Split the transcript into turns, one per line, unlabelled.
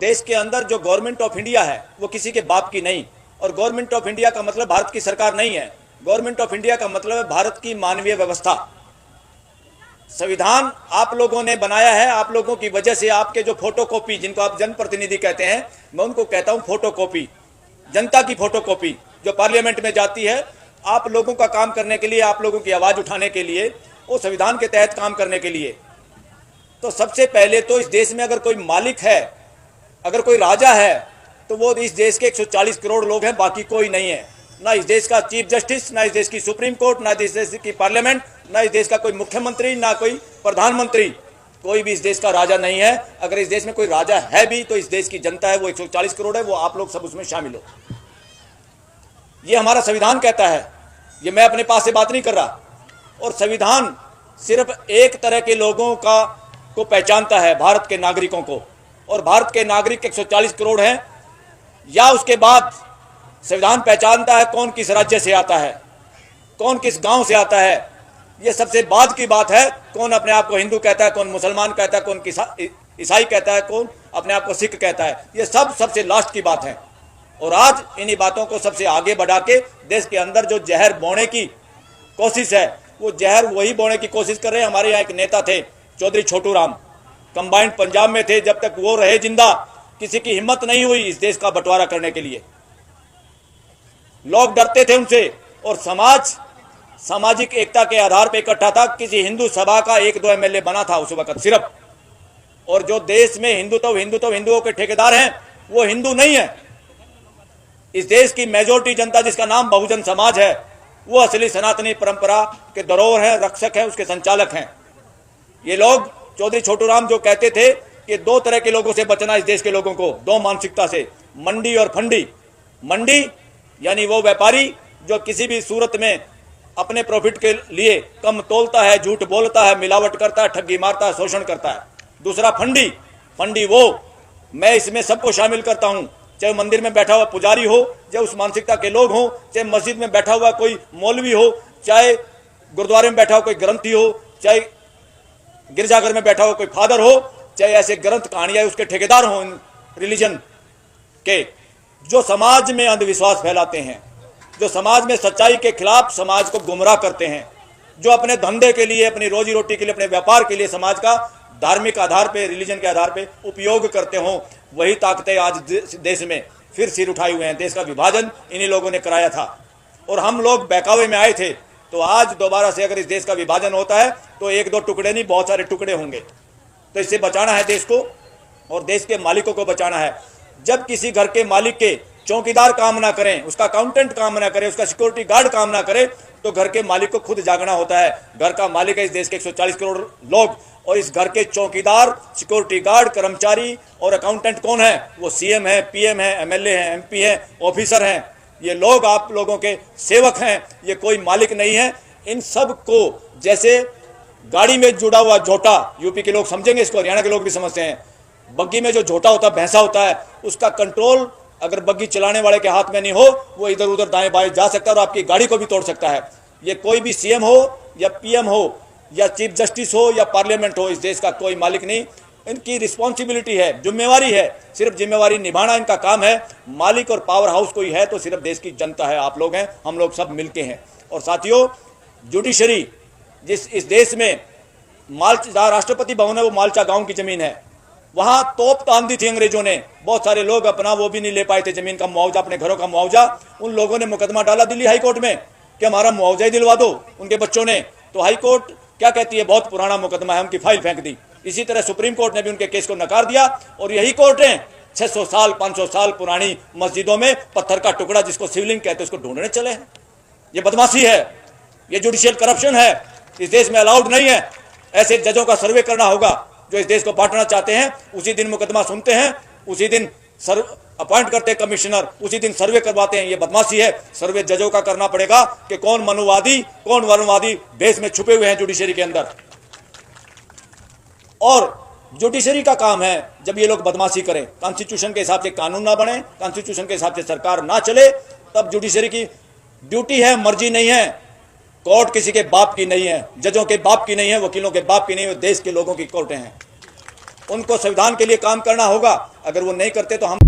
देश के अंदर जो गवर्नमेंट ऑफ इंडिया है वो किसी के बाप की नहीं, और गवर्नमेंट ऑफ इंडिया का मतलब भारत की सरकार नहीं है। गवर्नमेंट ऑफ इंडिया का मतलब है भारत की मानवीय व्यवस्था। संविधान आप लोगों ने बनाया है, आप लोगों की वजह से आपके जो फोटोकॉपी, जिनको आप जनप्रतिनिधि कहते हैं, मैं उनको कहता हूं फोटोकॉपी, जनता की फोटोकॉपी जो पार्लियामेंट में जाती है आप लोगों का काम करने के लिए, आप लोगों की आवाज उठाने के लिए, वो संविधान के तहत काम करने के लिए। तो सबसे पहले तो इस देश में अगर कोई मालिक है, अगर कोई राजा है, तो वो इस देश के 140 करोड़ लोग हैं, बाकी कोई नहीं है। ना इस देश का चीफ जस्टिस, ना इस देश की सुप्रीम कोर्ट, ना इस देश की पार्लियामेंट, ना इस देश का कोई मुख्यमंत्री, ना कोई प्रधानमंत्री, कोई भी इस देश का राजा नहीं है। अगर इस देश में कोई राजा है भी तो इस देश की जनता है, वो 140 करोड़ है, वो आप लोग सब उसमें शामिल हो। ये हमारा संविधान कहता है, ये मैं अपने पास से बात नहीं कर रहा। और संविधान सिर्फ एक तरह के लोगों को पहचानता है, भारत के नागरिकों को, और भारत के नागरिक 140 करोड़ हैं। या उसके बाद संविधान पहचानता है कौन किस राज्य से आता है, कौन किस गांव से आता है। ये सबसे बाद की बात है, कौन अपने आप को हिंदू कहता है, कौन मुसलमान कहता है, कौन ईसाई कहता है, कौन अपने आप को सिख कहता है। ये सब सबसे लास्ट की बात है। और आज इन्हीं बातों को सबसे आगे बढ़ा के देश के अंदर जो जहर बोने की कोशिश है, वो जहर वही बोने की कोशिश कर रहे हैं। हमारे यहाँ एक नेता थे चौधरी छोटू राम, कंबाइंड पंजाब में थे, जब तक वो रहे जिंदा किसी की हिम्मत नहीं हुई इस देश का बंटवारा करने के लिए। लोग डरते थे उनसे, और समाज सामाजिक एकता के आधार पर इकट्ठा था। किसी हिंदू सभा का 1-2 एमएलए बना था उस वक्त सिर्फ। और जो देश में हिंदुओं के ठेकेदार हैं वो हिंदू नहीं है। इस देश की मेजोरिटी जनता, जिसका नाम बहुजन समाज है, वो असली सनातनी परंपरा के धरोहर है, रक्षक है, उसके संचालक हैं। ये लोग चौधरी छोटू राम जो कहते थे कि 2 तरह के लोगों से बचना इस देश के लोगों को, 2 मानसिकता से, मंडी और फंडी। मंडी यानी वो व्यापारी जो किसी भी सूरत में अपने प्रॉफिट के लिए कम तोलता है, झूठ बोलता है, मिलावट करता है, ठगी मारता है, शोषण करता है। दूसरा फंडी, फंडी वो, मैं इसमें सबको शामिल करता हूं, चाहे मंदिर में बैठा हुआ पुजारी हो, चाहे उस मानसिकता के लोग हों, चाहे मस्जिद में बैठा हुआ कोई मौलवी हो, चाहे गुरुद्वारे में बैठा हुआ कोई ग्रंथी हो, चाहे गिरजाघर में बैठा हुआ कोई फादर हो, चाहे ऐसे ग्रंथ कहानियां उसके ठेकेदार हों रिलीजन के, जो समाज में अंधविश्वास फैलाते हैं, जो समाज में सच्चाई के खिलाफ समाज को गुमराह करते हैं, जो अपने धंधे के लिए, अपनी रोजी रोटी के लिए, अपने व्यापार के लिए समाज का धार्मिक आधार पे, रिलीजन के आधार पे उपयोग करते हों, वही ताकतें आज देश में फिर सिर उठाए हुए हैं। देश का विभाजन इन्हीं लोगों ने कराया था और हम लोग बहकावे में आए थे। तो आज दोबारा से अगर इस देश का विभाजन होता है तो 1-2 टुकड़े नहीं, बहुत सारे टुकड़े होंगे। तो इससे बचाना है देश को और देश के मालिकों को बचाना है। जब किसी घर के मालिक के चौकीदार काम ना करें, उसका अकाउंटेंट काम ना करे, उसका सिक्योरिटी गार्ड काम ना करे, तो घर के मालिक को खुद जागना होता है। घर का मालिक है इस देश के 140 करोड़ लोग, और इस घर के चौकीदार, सिक्योरिटी गार्ड, कर्मचारी और अकाउंटेंट कौन है? वो सीएम है, पीएम है, एमएलए है, एमपी है, ऑफिसर हैं। ये लोग आप लोगों के सेवक हैं, ये कोई मालिक नहीं है। इन सब को जैसे गाड़ी में जुड़ा हुआ झोटा, यूपी के लोग समझेंगे इसको, हरियाणा के लोग भी समझते हैं, बग्गी में जो झोटा होता है, भैंसा होता है, उसका कंट्रोल अगर बग्गी चलाने वाले के हाथ में नहीं हो, वो इधर उधर दाएं बाएं जा सकता है और आपकी गाड़ी को भी तोड़ सकता है। ये कोई भी सीएम हो या पीएम हो या चीफ जस्टिस हो या पार्लियामेंट हो, इस देश का कोई मालिक नहीं। इनकी रिस्पॉन्सिबिलिटी है, जिम्मेवारी है, सिर्फ जिम्मेवारी निभाना इनका काम है। मालिक और पावर हाउस कोई है तो सिर्फ देश की जनता है, आप लोग हैं, हम लोग सब मिलके हैं। और साथियों, जुडिशरी जिस इस देश में मालचा राष्ट्रपति भवन है, वो मालचा गांव की जमीन है, वहां तोप तान दी थी अंग्रेजों ने। बहुत सारे लोग अपना वो भी नहीं ले पाए थे, जमीन का मुआवजा, अपने घरों का मुआवजा। उन लोगों ने मुकदमा डाला दिल्ली हाई कोर्ट में कि हमारा मुआवजा ही दिलवा दो उनके बच्चों ने। तो हाई कोर्ट क्या कहती है, बहुत पुराना मुकदमा है, उनकी फाइल फेंक दी। इसी तरह सुप्रीम कोर्ट ने भी उनके केस को नकार दिया। और यही कोर्ट है 600 साल 500 साल पुरानी मस्जिदों में पत्थर का टुकड़ा जिसको शिवलिंग कहते हैं उसको ढूंढने चले हैं। ये बदमाशी है, ये जुडिशियल करप्शन है, इस देश में अलाउड नहीं है। ऐसे जजों का सर्वे करना होगा जो इस देश को बांटना चाहते हैं। उसी दिन मुकदमा सुनते हैं, उसी दिन अपॉइंट करते हैं कमिश्नर, उसी दिन सर्वे करवाते हैं। ये बदमाशी है। सर्वे जजों का करना पड़ेगा कि कौन मनुवादी कौन वरुणवादी बेस में छुपे हुए हैं जुडिशरी के अंदर। और जुडिशरी का काम है जब ये लोग बदमाशी करें, कॉन्स्टिट्यूशन के हिसाब से कानून ना बने, कॉन्स्टिट्यूशन के हिसाब से सरकार ना चले, तब जुडिशरी की ड्यूटी है, मर्जी नहीं है। कोर्ट किसी के बाप की नहीं है, जजों के बाप की नहीं है, वकीलों के बाप की नहीं है, देश के लोगों की कोर्टें हैं। उनको संविधान के लिए काम करना होगा। अगर वो नहीं करते तो हम